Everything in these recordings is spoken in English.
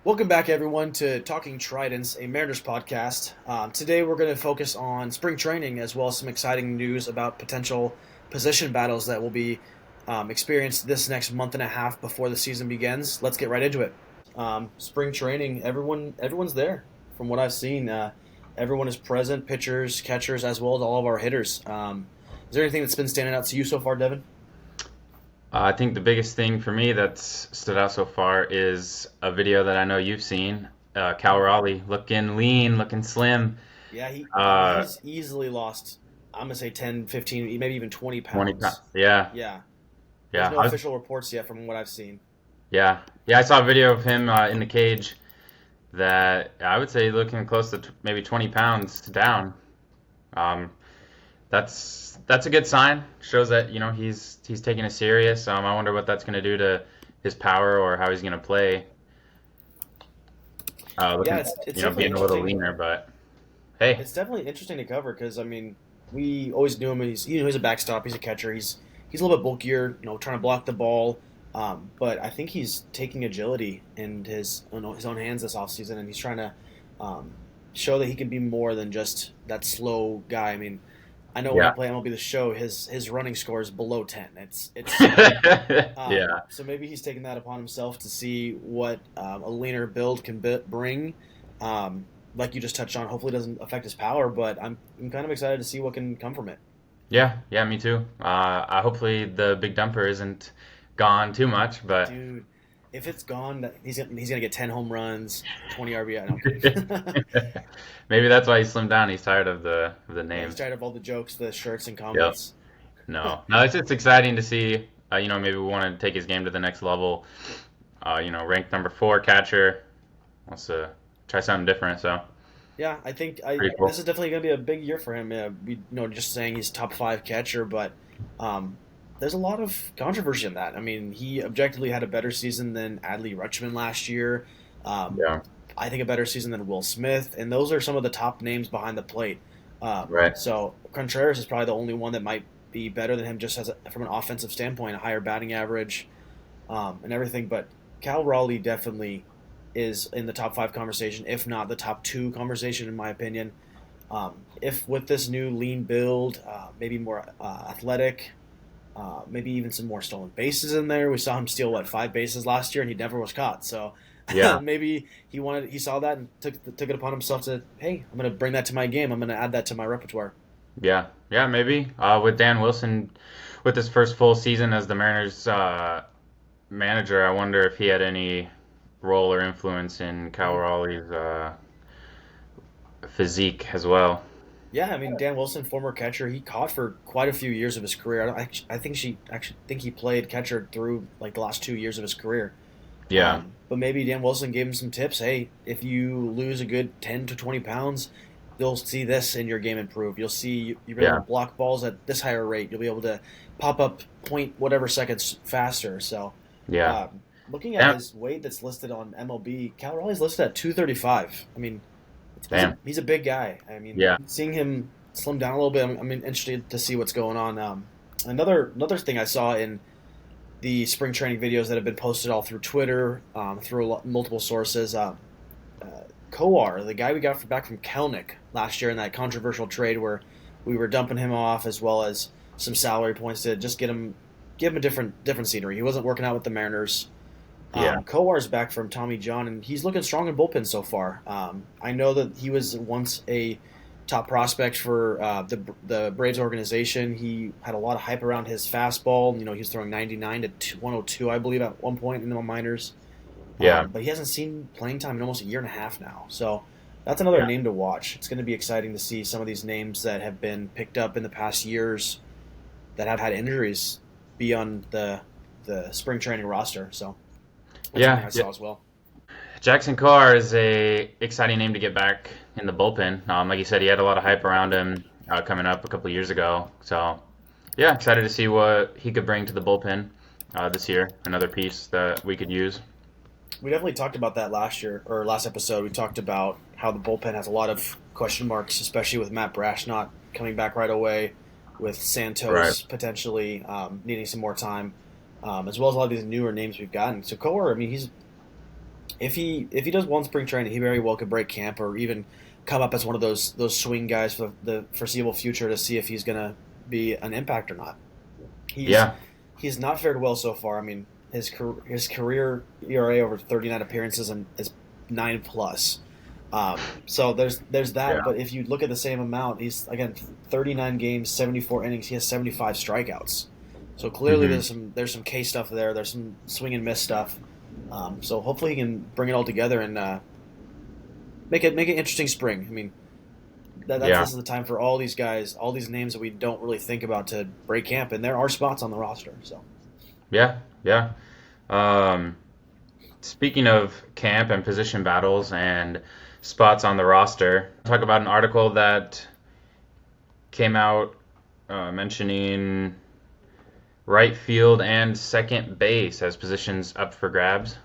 Welcome back, everyone, to Talking Tridents, a Mariners podcast. Today, we're going to focus on spring training as well as some exciting news about potential position battles that will be experienced this next month and a half before the season begins. Let's get right into it. Spring training, everyone's there. From what I've seen, everyone is present: pitchers, catchers, as well as all of our hitters. Is there anything that's been standing out to you so far, Devin? I think the biggest thing for me that's stood out so far is a video that I know you've seen. Cal Raleigh looking lean, looking slim. Yeah, Uh, he's easily lost. I'm gonna say 10, 15, maybe even 20 20 pounds. pounds. Yeah, Yeah, there's yeah, no official reports yet from what I've seen. yeah. I saw a video of him in the cage that I would say looking close to maybe 20 pounds down. Um, that's a good sign. Shows that he's taking it serious. I wonder what that's going to do to his power or how he's going to play. Yeah, Looking, it's definitely being a little interesting. leaner, but hey, It's definitely interesting to cover because I mean we always knew him. He's a backstop. He's a catcher. He's a little bit bulkier. Trying to block the ball. But I think he's taking agility in his own hands this offseason, and he's trying to um, show that he can be more than just that slow guy. I mean, I know when I yeah. play MLB The Show, his running score is below 10. It's slow. Yeah, So maybe he's taking that upon himself to see what a leaner build can bring. Like you just touched on, hopefully it doesn't affect his power, but I'm kind of excited to see what can come from it. yeah, me too. Hopefully the big dumper isn't gone too much, but Dude, if it's gone, he's gonna get 10 home runs, 20 RBI. No, I'm kidding. maybe that's why he slimmed down. He's tired of the Yeah, name. he's tired of all the jokes, the shirts, and Yep. comments. No, it's just exciting to see. Maybe we want to take his game to the next level. Ranked number four catcher wants to try something different. So Yeah, I think pretty this cool. is definitely going to be a big year for him. Yeah, just saying he's top five catcher, but um, there's a lot of controversy in that. I mean, he objectively had a better season than Adley Rutschman last year. Um, Yeah. I think a better season than Will Smith, and those are some of the top names behind the plate. Right. So Contreras is probably the only one that might be better than him, just from an offensive standpoint, a higher batting average, and everything. But Cal Raleigh definitely is in the top five conversation, if not the top two conversation, in my opinion. If with this new lean build, maybe more athletic, maybe even some more stolen bases in there. We saw him steal what 5 bases last year, and he never was caught. So Yeah. maybe he saw that and took it upon himself to, hey, I'm going to bring that to my game. I'm going to add that to my repertoire. Yeah, maybe. With Dan Wilson, with his first full season as the Mariners manager, I wonder if he had any role or influence in Cal Mm. Raleigh's physique as well. Yeah, I mean Dan Wilson, former catcher, he caught for quite a few years of his career. I think she actually think he played catcher through like the last 2 years of his career. Yeah, But maybe Dan Wilson gave him some tips. Hey, if you lose a good 10 to 20 pounds, you'll see this in your game improve. You'll see you'll be able yeah, to block balls at this higher rate. You'll be able to pop up point whatever seconds faster. So, yeah. looking at Damn, his weight that's listed on MLB, Cal Raleigh's listed at 235. I mean, damn. he's a big guy. I mean, Yeah, seeing him slim down a little bit, I'm interested to see what's going on. Another thing I saw in the spring training videos that have been posted all through Twitter, through multiple sources. Uh, Koar, the guy we got back from Kelnick last year in that controversial trade where we were dumping him off as well as some salary points to just give him a different scenery. He wasn't working out with the Mariners. yeah, Koar's back from Tommy John, and he's looking strong in bullpen so far. I know that he was once a top prospect for the Braves organization. He had a lot of hype around his fastball. He was throwing 99 to 102, I believe, at one point in the minors. yeah, But he hasn't seen playing time in almost a year and a half now. So that's another yeah, name to watch. It's going to be exciting to see some of these names that have been picked up in the past years that have had injuries be on the spring training roster. So that's something yeah. I Yeah. saw as well. Jackson Carr is a exciting name to get back in the bullpen. Like you said, he had a lot of hype around him coming up a couple of years ago. So yeah, excited to see what he could bring to the bullpen this year. Another piece that we could use. We definitely talked about that last year or last episode. We talked about how the bullpen has a lot of question marks, especially with Matt Brash not coming back right away, with Right. Santos potentially needing some more time, as well as a lot of these newer names we've gotten. So Kohler, I mean, if he does one spring training, he very well could break camp or even come up as one of those swing guys for the foreseeable future to see if he's gonna be an impact or not. He's Yeah, he's not fared well so far. I mean, his career ERA over 39 appearances and is 9 plus. So there's that. yeah. But if you look at the same amount, he's again 39 games, 74 innings. He has 75 strikeouts. So clearly Hmm. there's some K stuff there. There's some swing and miss stuff. So hopefully he can bring it all together and make an interesting spring. I mean, this Yeah, is the time for all these guys, all these names that we don't really think about to break camp, and there are spots on the roster. So yeah, yeah. Um, Speaking of camp and position battles and spots on the roster, talk about an article that came out mentioning right field and second base as positions up for grabs.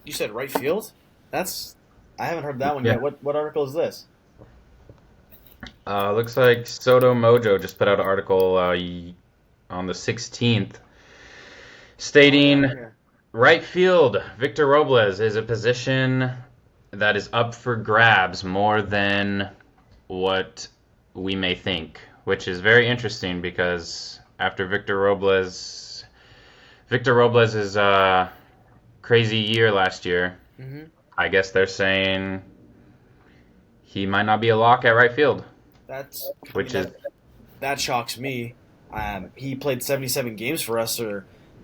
you said right field. That's I haven't heard that one Yeah. yet. What article is this? Looks like Sodo Mojo just put out an article on the 16th Oh, I got it stating right here. right field, Victor Robles is a position that is up for grabs more than what we may think, which is very interesting because after Victor Robles' crazy year last year, Hmm. I guess they're saying he might not be a lock at right field, I mean which is that shocks me. He played 77 games for us,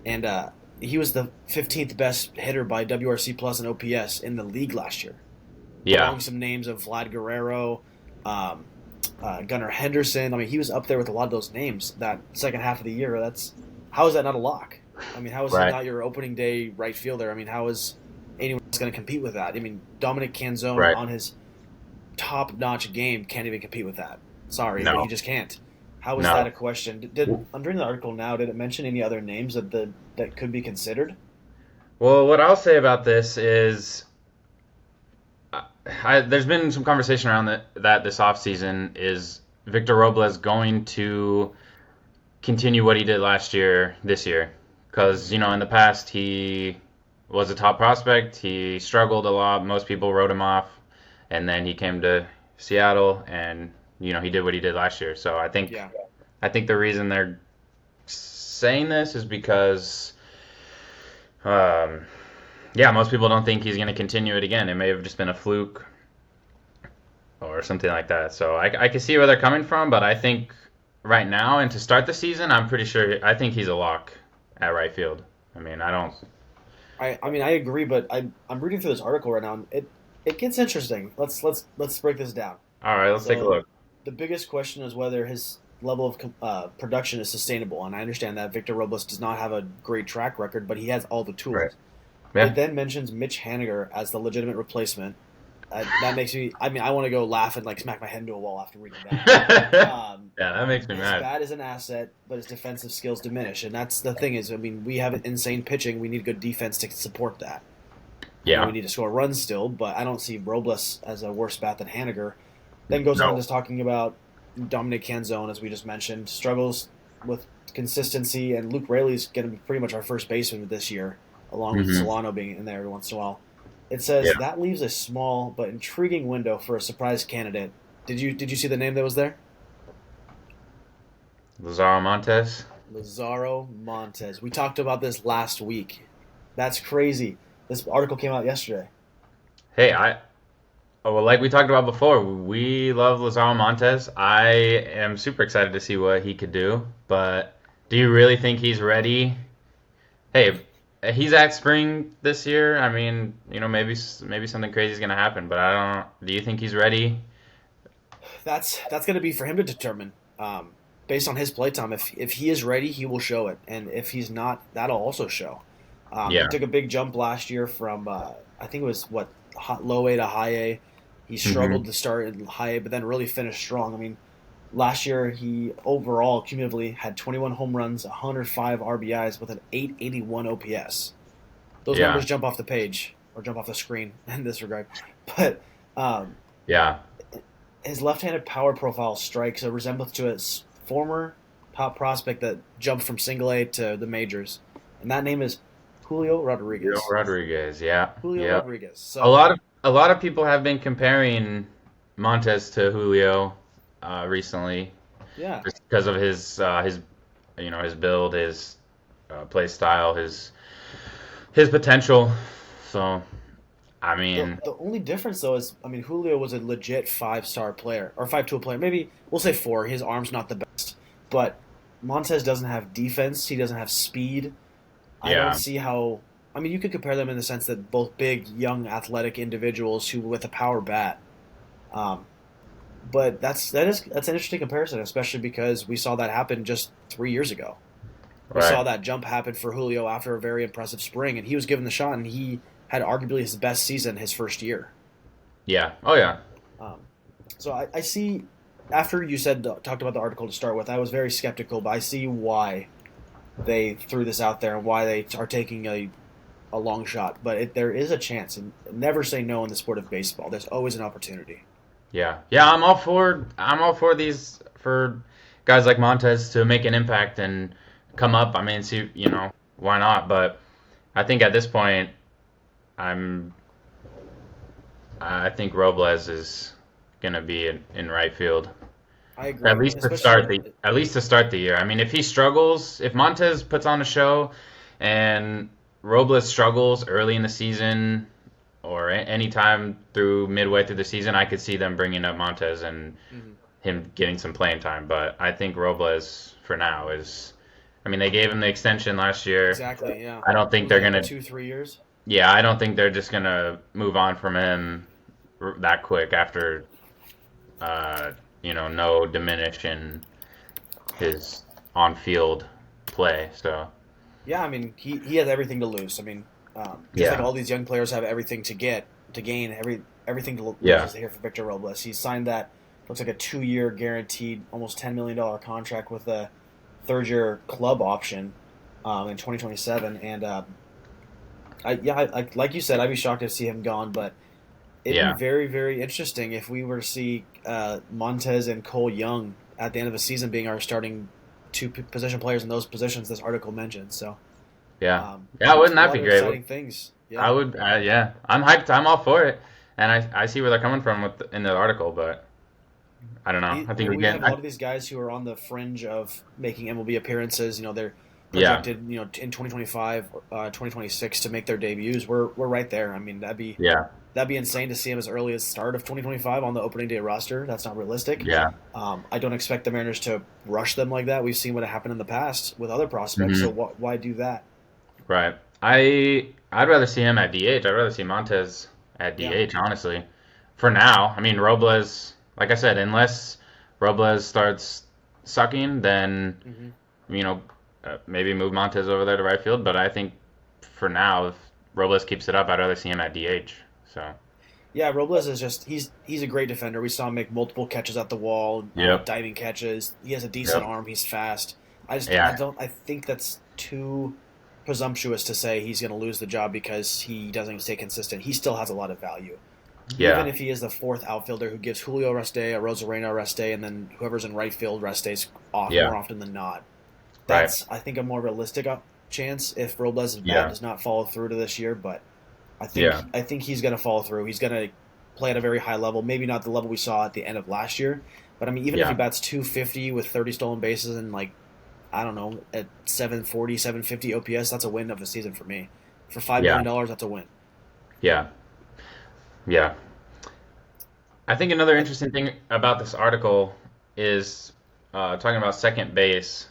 and he was the 15th best hitter by WRC plus and OPS in the league last year, yeah, among some names of Vlad Guerrero, um, Gunnar Henderson. I mean, he was up there with a lot of those names that second half of the year. How is that not a lock? I mean, how is he right, not your opening day right fielder? I mean, how is anyone going to compete with that? I mean, Dominic Canzone right. on his top-notch game can't even compete with that. Sorry, but he No, just can't. How is that no. a question? I'm reading the article now. Did it mention any other names that could be considered? Well, what I'll say about this is there's been some conversation around that this offseason. Is Victor Robles going to continue what he did last year this year? Because, in the past, he was a top prospect. He struggled a lot. Most people wrote him off. And then he came to Seattle and, he did what he did last year. So Yeah, I think the reason they're saying this is because, um, yeah, most people don't think he's going to continue it again. It may have just been a fluke or something like that. So I can see where they're coming from, but I think right now and to start the season, I think he's a lock at right field. I mean, I don't. I mean I agree, but I'm reading through this article right now. And it gets interesting. Let's break this down. All right, let's take a So look. the biggest question is whether his level of production is sustainable, and I understand that Victor Robles does not have a great track record, but he has all the Right. tools. It Yeah. then mentions Mitch Haniger as the legitimate replacement. That makes me. I mean, I want to go laugh and like smack my head into a wall after reading that. Yeah, Um, that makes me his mad. bat is an asset, but his defensive skills diminish, and that's the thing. Is I mean, we have insane pitching. We need good defense to support that. I know we Yeah. need to score runs still, but I don't see Robles as a worse bat than Haniger. Then goes on No. just talking about Dominic Canzone, as we just mentioned, struggles with consistency, and Luke Raley's going to be pretty much our first baseman this year, along with Hmm. Solano being in there every once in a while. It says Yeah. that leaves a small but intriguing window for a surprise candidate. Did you see the name that was there? Lazaro Montes. Lazaro Montes. We talked about this last week. That's crazy. This article came out yesterday. Hey, well, like we talked about before, we love Lazaro Montes. I am super excited to see what he could do, but do you really think he's ready? Hey, he's at spring this year. I mean, maybe something crazy is gonna happen, but I don't. Do you think he's ready? That's going to be for him to determine. Based on his play time, if he is ready, he will show it, and if he's not, that'll also show. He Yeah. took a big jump last year from I think it was low A to high A. He Hmm. struggled to start in high A, but then really finished strong. I mean, last year he overall cumulatively had 21 home runs, 105 RBIs with an 881 OPS. Those Yeah. numbers jump off the page or jump off the screen in this regard, but um, Yeah. his left-handed power profile strikes a resemblance to his former top prospect that jumped from single A to the majors, and that name is Julio Julio Rodriguez. Rodriguez, yeah, Julio yeah. Rodriguez. A So lot of a lot of people have been comparing Montez to Julio recently, yeah, just because of his his build, his play style, his potential. So I the mean, the only difference though is, I mean, Julio was a legit 5-star player or 5 tool player. Maybe we'll say 4. His arm's not the best, but Montez doesn't have defense. He doesn't have speed. I don't yeah, see how. I mean, you could compare them in the sense that both big, young, athletic individuals who with a power bat. Um, but that's an interesting comparison, especially because we saw that happen just 3 years ago. We right, saw that jump happen for Julio after a very impressive spring, and he was given the shot, and he had arguably his best season his first year. yeah, oh yeah, Um, so I see. After you said talked about the article to start with, I was very skeptical, but I see why they threw this out there and why they are taking a long shot. But there is a chance, and never say no in the sport of baseball. There's always an opportunity. yeah, yeah. I'm all for these for guys like Montez to make an impact and come up. I mean, see, why not? But I think at this point, I'm I think Robles is gonna be in right field. I At agree, least to especially start the year. I mean, if he struggles, if Montez puts on a show and Robles struggles early in the season or any time through midway through the season, I could see them bringing up Montez and mhm, him getting some playing time. But I think Robles for now is. I mean, they gave him the extension last year. exactly, yeah. I don't think Was it they're like gonna. 2 3 years? Yeah, I don't think they're just gonna move on from him that quick after uh, no diminish in his on-field play. So Yeah, I mean, he has everything to lose. I mean, just like yeah, all these young players have everything to gain, everything to lose yeah, is here for Victor Robles. He signed that looks like a 2-year guaranteed, almost $10 million contract with a third-year club option in 2027. And like you said, I'd be shocked to see him gone, but it'd be yeah, very, very interesting if we were to see Montez and Cole Young at the end of the season being our starting two position players in those positions this article mentioned. So yeah, yeah. Wouldn't a that lot be of great? exciting things. I Yeah. would. Yeah, I'm hyped. I'm all for it, and I see where they're coming from in the article, but I don't know. I think we We get. have a lot of these guys who are on the fringe of making MLB appearances. They're Yeah, projected, in 2025, 2026 to make their debuts. We're right there. I mean, yeah, that'd be insane to see him as early as start of 2025 on the opening day roster. That's not realistic. yeah. I don't expect the Mariners to rush them like that. We've seen what happened in the past with other prospects. So Hmm. why do that? Right. I'd rather see him at DH. I'd rather see Montez at Yeah. DH, honestly. For now, I mean Robles. Like I said, unless Robles starts sucking, then hmm you know maybe move Montez over there to right field. But I think for now, if Robles keeps it up, I'd rather see him at DH. So. Yeah, Robles is just he's a great defender. We saw him make multiple catches at the wall, Yep. diving catches. He has a decent Yep. arm. He's fast. Yeah. I think that's too presumptuous to say he's going to lose the job because he doesn't stay consistent. He still has a lot of value. Even Yeah. if he is the fourth outfielder who gives Julio rest day, a Rosarena rest day, and then whoever's in right field rest days off Yeah. more often than not. Right. That's, I think, a more realistic chance if Robles' bat Yeah. does not follow through to this year. But Yeah. I think he's going to follow through. He's going to play at a very high level. Maybe not the level we saw at the end of last year, but I mean, even if he Yeah. bats 250 with 30 stolen bases and I don't know, at 740, 750 OPS, that's a win of the season for me. For $5 million, that's a win. Yeah. Yeah. I think another interesting thing about this article is talking about second base.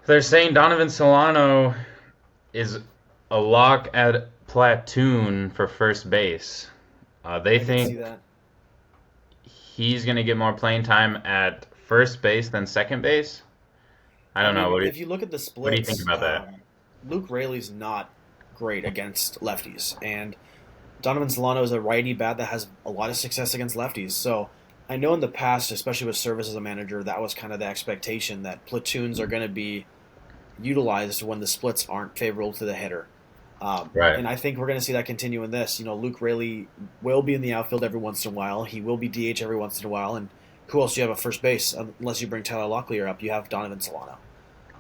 They're saying Donovan Solano is a lock at platoon for first base. They I can see think that. he's going to get more playing time at first base than second base. I I don't know. mean, if you look at the What do you think splits, about that? Luke Raley's not great against lefties, and Donovan Solano is a righty bat that has a lot of success against lefties. So I know in the past, especially with service as a manager, that was kind of the expectation that platoons are going to be utilized when the splits aren't favorable to the hitter. Right. And I think we're going to see that continue in this. Luke Raley will be in the outfield every once in a while. He will be DH every once in a while. And who else do you have at first base? Unless you bring Tyler Locklear up, you have Donovan Solano.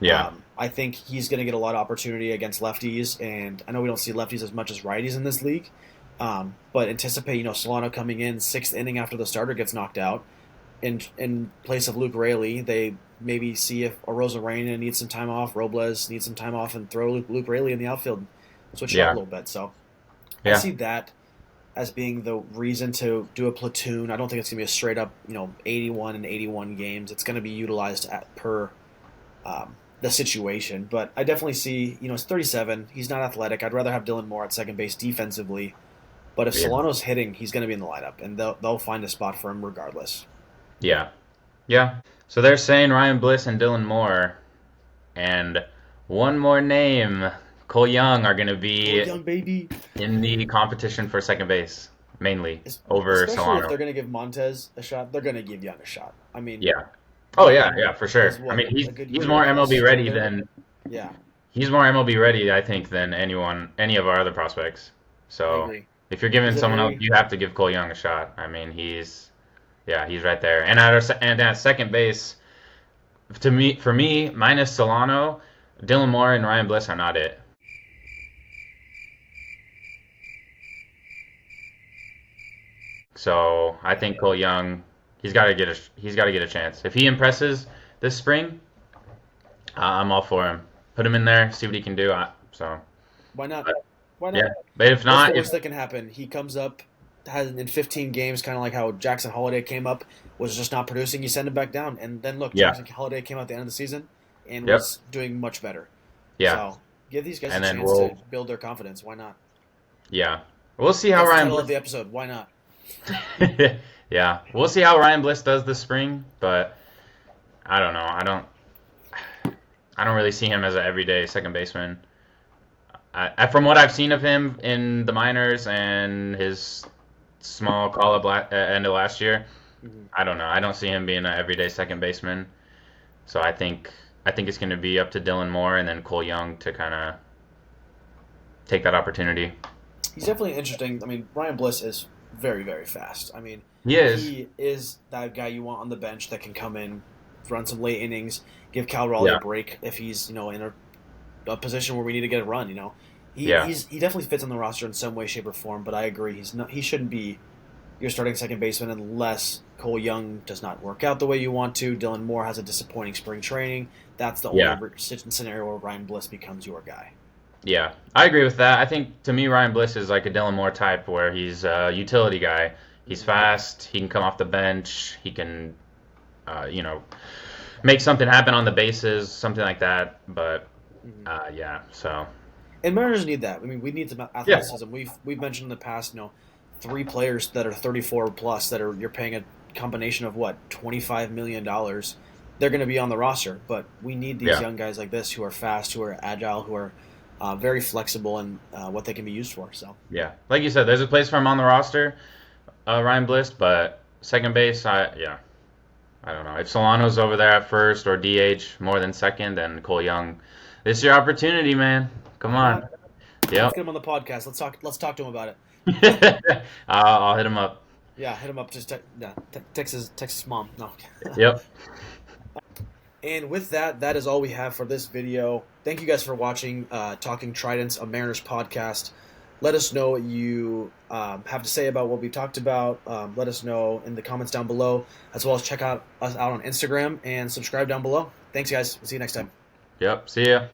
Yeah. I think he's going to get a lot of opportunity against lefties, and I know we don't see lefties as much as righties in this league. But anticipate, Solano coming in sixth inning after the starter gets knocked out in place of Luke Raley. They maybe see if Arozarena needs some time off, Robles needs some time off, and throw Luke Raley in the outfield, and switch it up a Yeah. little bit. So I Yeah. see that as being the reason to do a platoon. I don't think it's going to be a straight up, 81 and 81 games. It's going to be utilized per the situation. But I definitely see, it's 37. He's not athletic. I'd rather have Dylan Moore at second base defensively. But if Yeah. Solano's hitting, he's going to be in the lineup, and they'll find a spot for him regardless. Yeah. Yeah. So they're saying Ryan Bliss and Dylan Moore, and one more name, Cole Young, are going to Oh, be young baby. in the competition for second base, mainly over Especially if Solano. they're going to give Montez a shot, they're going to give Young a shot. I mean, Yeah. Oh yeah, Young yeah, for sure. is I what, mean, a good he's year more plus MLB ready older? than Yeah, he's more MLB ready, I think, than any of our other prospects. I So agree. if you're giving He's a someone else, very you have to give Cole Young a shot. I mean, he's right there. And at second base, for me, minus Solano, Dylan Moore and Ryan Bliss are not it. So I think Cole Young, he's got to get a chance. If he impresses this spring, I'm all for him. Put him in there, see what he can do. So why not? but, Why not? yeah, but if What's the not, if worst that can happen? He comes up, has in 15 games, kind of like how Jackson Holiday came up, was just not producing. You send him back down, and then look, yeah, Jackson Holiday came out at the end of the season and yep, was doing much better. yeah, So give these guys a and then chance to build their confidence. Why not? yeah, we'll see how That's the Ryan title of Bliss. the episode. Why not? Yeah, we'll see how Ryan Bliss does this spring, but I don't know. I don't really see him as an everyday second baseman. From what I've seen of him in the minors and his small call up end of last year, Mhm. I don't know. I don't see him being an everyday second baseman. So I think it's going to be up to Dylan Moore and then Cole Young to kind of take that opportunity. He's definitely interesting. I mean, Ryan Bliss is very, very fast. I mean, He is. he is that guy you want on the bench that can come in, run some late innings, give Cal Raleigh a Yeah. break if he's in a position where we need to get a run. Yeah. He definitely fits on the roster in some way, shape, or form. But I agree, he shouldn't be your starting second baseman unless Cole Young does not work out the way you want to. Dylan Moore has a disappointing spring training. That's the Yeah. only scenario where Ryan Bliss becomes your guy. Yeah. I agree with that. I think to me Ryan Bliss is like a Dylan Moore type where he's a utility guy. He's fast. He can come off the bench. He can, you know, make something happen on the bases, something like that. But Mhm. yeah. So And Mariners need that. I mean, we need some yeah. athleticism. We've mentioned in the past, three players that are 34 plus that you're paying a combination of what $25 million. They're going to be on the roster, but we need these Yeah. young guys like this who are fast, who are agile, who are very flexible in what they can be used for. So Yeah. Like you said, there's a place for him on the roster, Ryan Bliss, but second base, I don't know. If Solano's over there at first or DH more than second, then Cole Young, this is your opportunity, man. Come why on. not? Yep. Let's get him on the podcast. Let's talk to him about it. I'll hit him up. Yeah, hit him up. Just text his mom. No. Yep. And with that, that is all we have for this video. Thank you guys for watching Talking Tridents, a Mariners podcast. Let us know what you have to say about what we talked about. Let us know in the comments down below, as well as check us out on Instagram and subscribe down below. Thanks, guys. We'll see you next time. Yep. See ya.